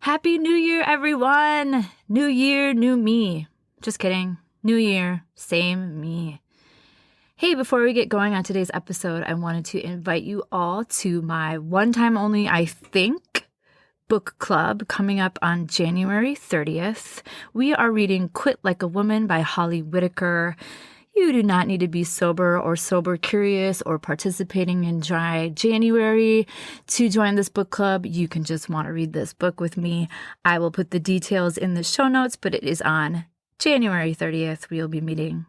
Happy New Year, everyone! New year, new me. Just kidding. New year, same me. Hey, before we get going on today's episode, I wanted to invite you all to my one-time only, I think, book club coming up on January 30th. We are reading Quit Like a Woman by Holly Whitaker. You do not need to be sober or sober curious or participating in dry January to join this book club. You can just want to read this book with me. I will put the details in the show notes, but it is on January 30th. We'll be meeting.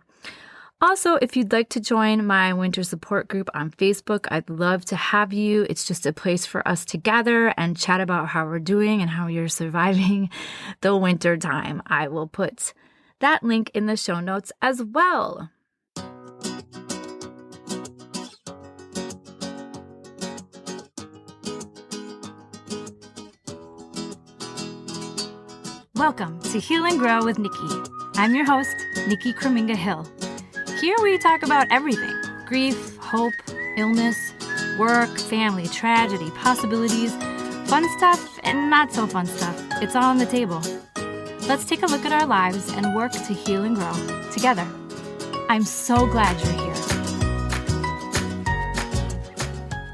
Also, if you'd like to join my winter support group on Facebook, I'd love to have you. It's just a place for us to gather and chat about how we're doing and how you're surviving the winter time. I will put that link in the show notes as well. Welcome to Heal and Grow with Nikki. I'm your host, nickiekrommingahill. Here we talk about everything: grief, hope, illness, work, family, tragedy, possibilities, fun stuff, and not so fun stuff. It's all on the table. Let's take a look at our lives and work to heal and grow together. I'm so glad you're here.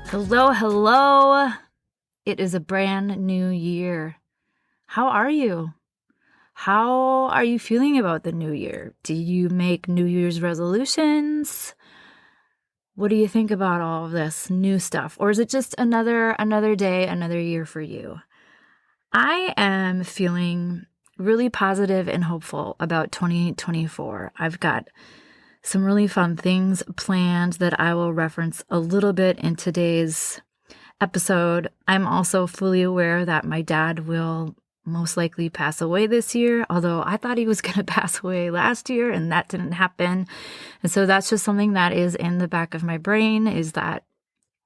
Hello, hello. It is a brand new year. How are you? How are you feeling about the new year? Do you make New Year's resolutions? What do you think about all of this new stuff? Or is it just another day, another year for you? I am feeling really positive and hopeful about 2024. I've got some really fun things planned that I will reference a little bit in today's episode. I'm also fully aware that my dad will most likely pass away this year, although I thought he was going to pass away last year and that didn't happen. And so that's just something that is in the back of my brain, is that,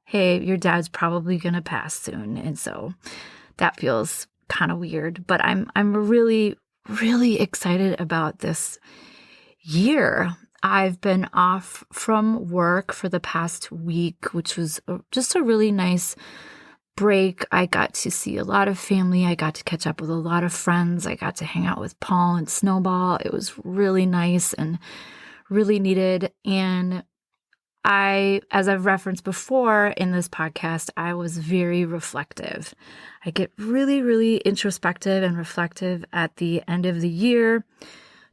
hey, your dad's probably going to pass soon. And so that feels kind of weird, but I'm really, really excited about this year. I've been off from work for the past week, which was just a really nice break. I got to see a lot of family. I got to catch up with a lot of friends. I got to hang out with Paul and Snowball. It was really nice and really needed. And as I've referenced before in this podcast, I was very reflective. I get really, really introspective and reflective at the end of the year,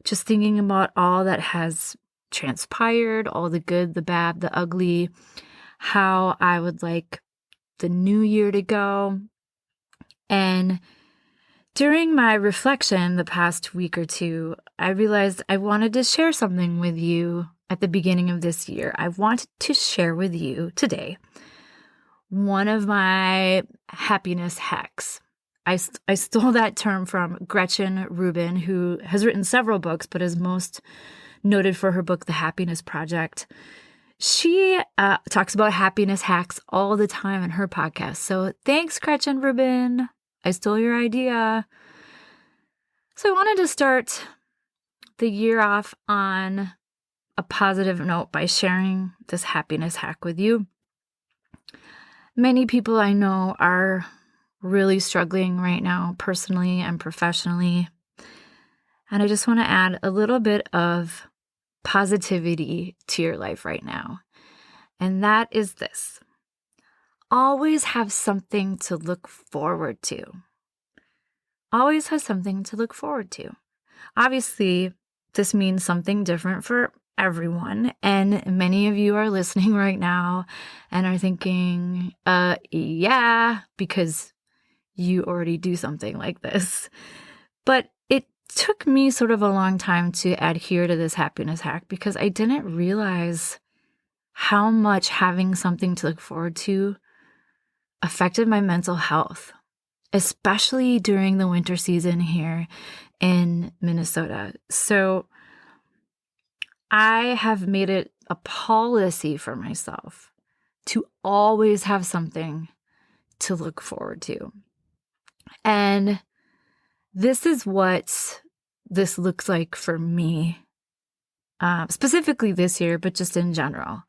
just thinking about all that has transpired, all the good, the bad, the ugly, how I would like the new year to go. And during my reflection the past week or two, I realized I wanted to share something with you at the beginning of this year. I wanted to share with you today one of my happiness hacks. I stole that term from Gretchen Rubin, who has written several books, but is most noted for her book, The Happiness Project. She talks about happiness hacks all the time in her podcast. So thanks, Gretchen Rubin. I stole your idea. So I wanted to start the year off on a positive note by sharing this happiness hack with you. Many people I know are really struggling right now, personally and professionally. And I just want to add a little bit of positivity to your life right now. And that is this: always have something to look forward to. Always have something to look forward to. Obviously, this means something different for everyone. And many of you are listening right now and are thinking, yeah, because you already do something like this. But it took me sort of a long time to adhere to this happiness hack because I didn't realize how much having something to look forward to affected my mental health, especially during the winter season here in Minnesota. So I have made it a policy for myself to always have something to look forward to. And this is what this looks like for me, specifically this year, but just in general.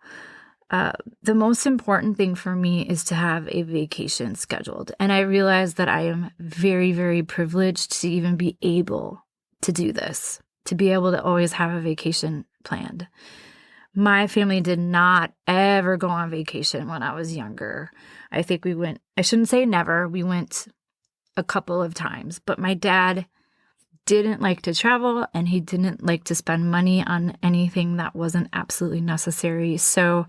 The most important thing for me is to have a vacation scheduled. And I realize that I am very, very privileged to even be able to do this, to be able to always have a vacation planned. My family did not ever go on vacation when I was younger. I think we went, I shouldn't say never, we went a couple of times, but my dad didn't like to travel and he didn't like to spend money on anything that wasn't absolutely necessary. So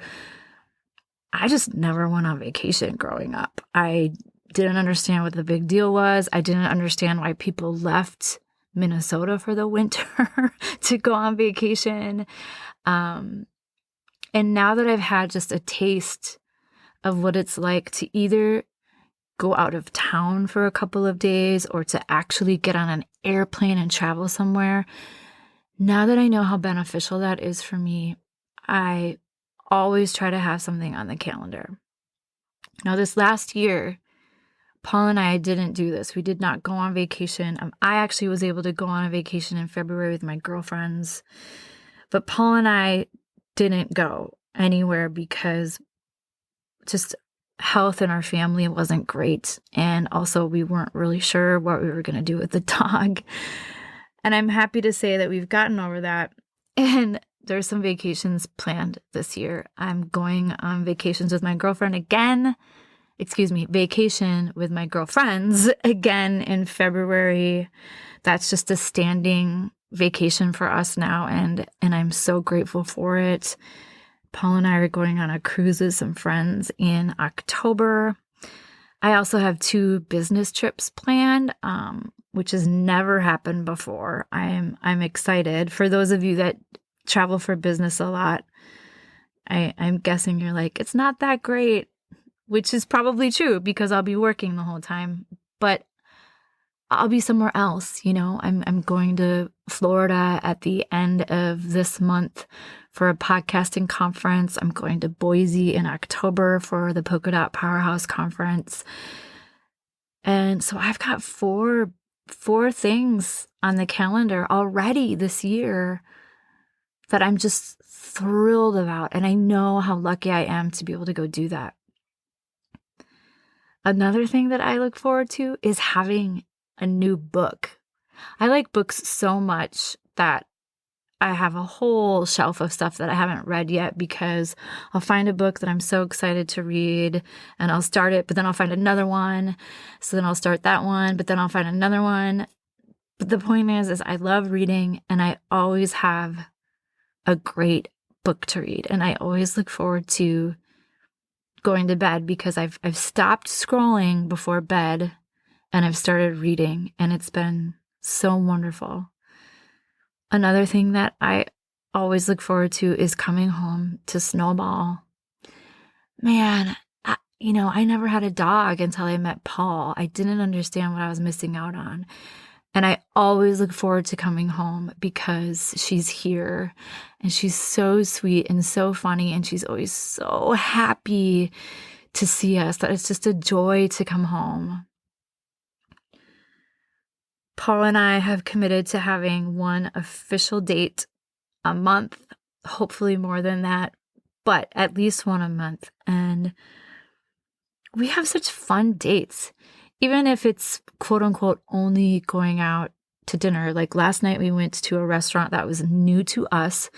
I just never went on vacation growing up. I didn't understand what the big deal was. I didn't understand why people left Minnesota for the winter to go on vacation. And now that I've had just a taste of what it's like to either go out of town for a couple of days or to actually get on an airplane and travel somewhere, now that I know how beneficial that is for me, I always try to have something on the calendar. Now, this last year, Paul and I didn't do this. We did not go on vacation. I actually was able to go on a vacation in February with my girlfriends, but Paul and I didn't go anywhere because just health in our family wasn't great. And also we weren't really sure what we were going to do with the dog. And I'm happy to say that we've gotten over that. And there's some vacations planned this year. I'm going on vacations with my girlfriend again. Vacation with my girlfriends again in February. That's just a standing vacation for us now, and I'm so grateful for it. Paul and I are going on a cruise with some friends in October. I also have 2 business trips planned, which has never happened before. I'm excited. For those of you that travel for business a lot, I'm guessing you're like, it's not that great, which is probably true because I'll be working the whole time, but I'll be somewhere else. I'm going to Florida at the end of this month for a podcasting conference. I'm going to Boise in October for the Polka Dot Powerhouse conference. And so I've got four things on the calendar already this year that I'm just thrilled about. And I know how lucky I am to be able to go do that. Another thing that I look forward to is having a new book. I like books so much that I have a whole shelf of stuff that I haven't read yet because I'll find a book that I'm so excited to read and I'll start it, but then I'll find another one. So then I'll start that one, but then I'll find another one. But the point is I love reading and I always have a great book to read. And I always look forward to going to bed because I've stopped scrolling before bed and I've started reading, and it's been so wonderful. Another thing that I always look forward to is coming home to Snowball. Man, I never had a dog until I met Paul. I didn't understand what I was missing out on. And I always look forward to coming home because she's here and she's so sweet and so funny and she's always so happy to see us that it's just a joy to come home. Paul and I have committed to having one official date a month, hopefully more than that, but at least one a month. And we have such fun dates, even if it's quote unquote only going out to dinner. Like last night we went to a restaurant that was new to us,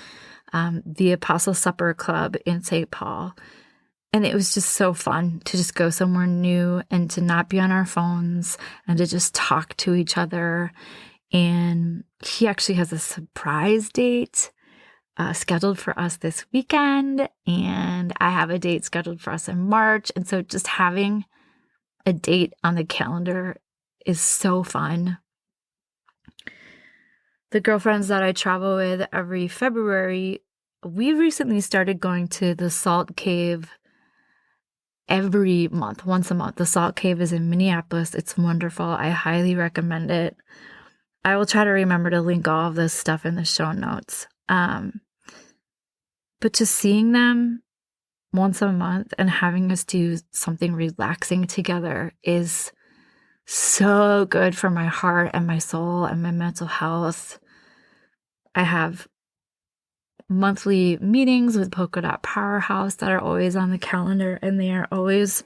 the Apostle Supper Club in St. Paul. And it was just so fun to just go somewhere new and to not be on our phones and to just talk to each other. And he actually has a surprise date scheduled for us this weekend. And I have a date scheduled for us in March. And so just having a date on the calendar is so fun. The girlfriends that I travel with every February, we recently started going to the Salt Cave every month, once a month. The Salt Cave is in Minneapolis. It's wonderful. I highly recommend it. I will try to remember to link all of this stuff in the show notes. But just seeing them once a month and having us do something relaxing together is so good for my heart and my soul and my mental health. I have monthly meetings with Polka Dot Powerhouse that are always on the calendar, and they are always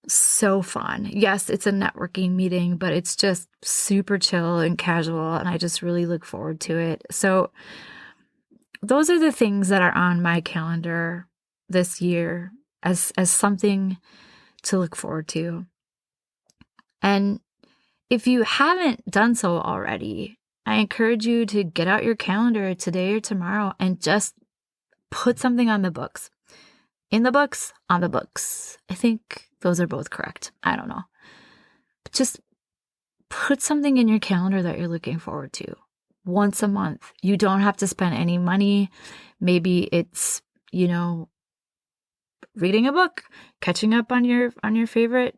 so fun. Yes, it's a networking meeting, but it's just super chill and casual, and I just really look forward to it. So those are the things that are on my calendar this year as something to look forward to. And if you haven't done so already, I encourage you to get out your calendar today or tomorrow and just put something on the books. In the books, on the books. I think those are both correct. I don't know. But just put something in your calendar that you're looking forward to once a month. You don't have to spend any money. Maybe it's, reading a book, catching up on your favorite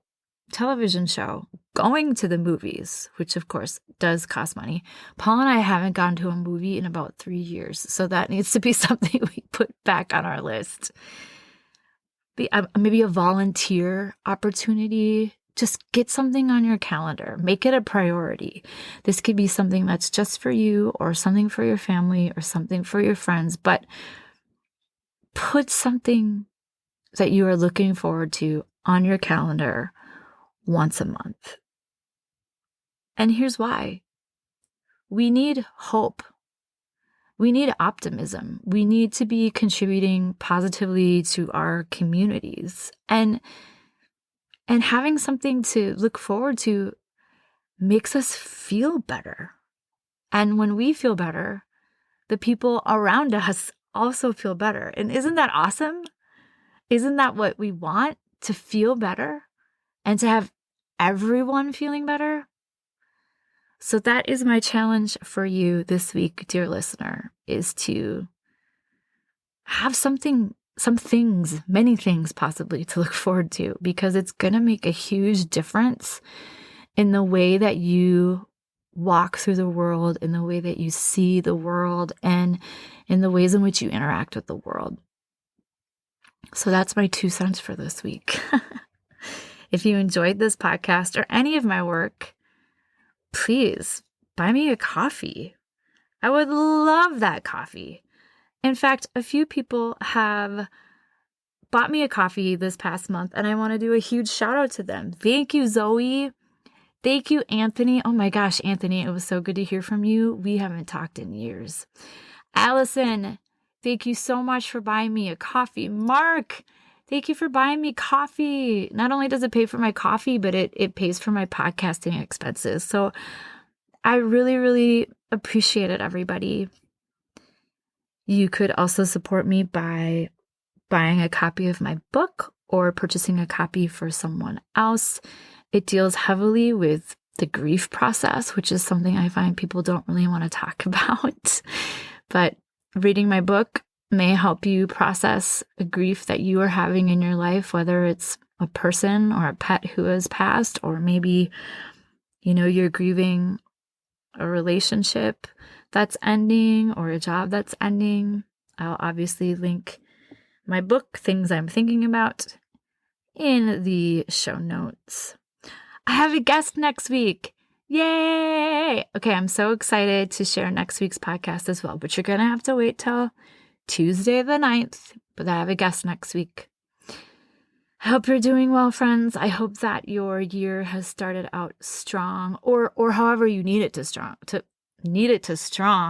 television show, going to the movies, which of course does cost money. Paul and I haven't gone to a movie in about 3 years, so that needs to be something we put back on our list. Maybe a volunteer opportunity. Just get something on your calendar. Make it a priority. This could be something that's just for you, or something for your family, or something for your friends, but put something that you are looking forward to on your calendar once a month. And here's why. We need hope. We need optimism. We need to be contributing positively to our communities. And having something to look forward to makes us feel better. And when we feel better, the people around us also feel better. And isn't that awesome? Isn't that what we want? To feel better and to have everyone feeling better? So that is my challenge for you this week, dear listener, is to have many things possibly to look forward to, because it's going to make a huge difference in the way that you walk through the world, in the way that you see the world, and in the ways in which you interact with the world. So that's my 2 cents for this week. If you enjoyed this podcast or any of my work, please buy me a coffee. I would love that coffee. In fact, a few people have bought me a coffee this past month, and I want to do a huge shout out to them. Thank you, Zoe. Thank you, Anthony. Oh my gosh, Anthony, it was so good to hear from you. We haven't talked in years. Allison, thank you so much for buying me a coffee. Mark, thank you for buying me coffee. Not only does it pay for my coffee, but it pays for my podcasting expenses. So I really, really appreciate it, everybody. You could also support me by buying a copy of my book or purchasing a copy for someone else. It deals heavily with the grief process, which is something I find people don't really want to talk about. But reading my book may help you process the grief that you are having in your life, whether it's a person or a pet who has passed, or maybe, you're grieving a relationship that's ending or a job that's ending. I'll obviously link my book, Things I'm Thinking About, in the show notes. I have a guest next week. Yay! Okay, I'm so excited to share next week's podcast as well, but you're going to have to wait till Tuesday the 9th, but I have a guest next week. I hope you're doing well, friends. I hope that your year has started out strong, or however you need it to strong.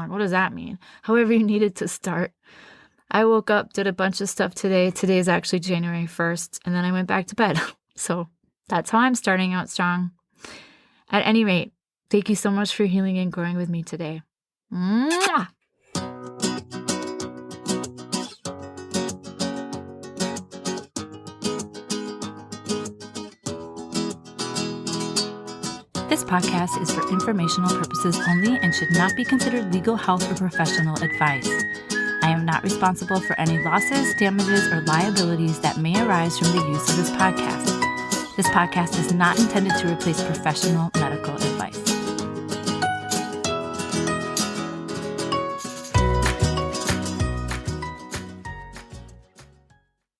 What does that mean? However you need it to start. I woke up, did a bunch of stuff today. Today's actually January 1st, and then I went back to bed. So that's how I'm starting out strong. At any rate, thank you so much for healing and growing with me today. Mwah! This podcast is for informational purposes only and should not be considered legal, health, or professional advice. I am not responsible for any losses, damages, or liabilities that may arise from the use of this podcast. This podcast is not intended to replace professional medical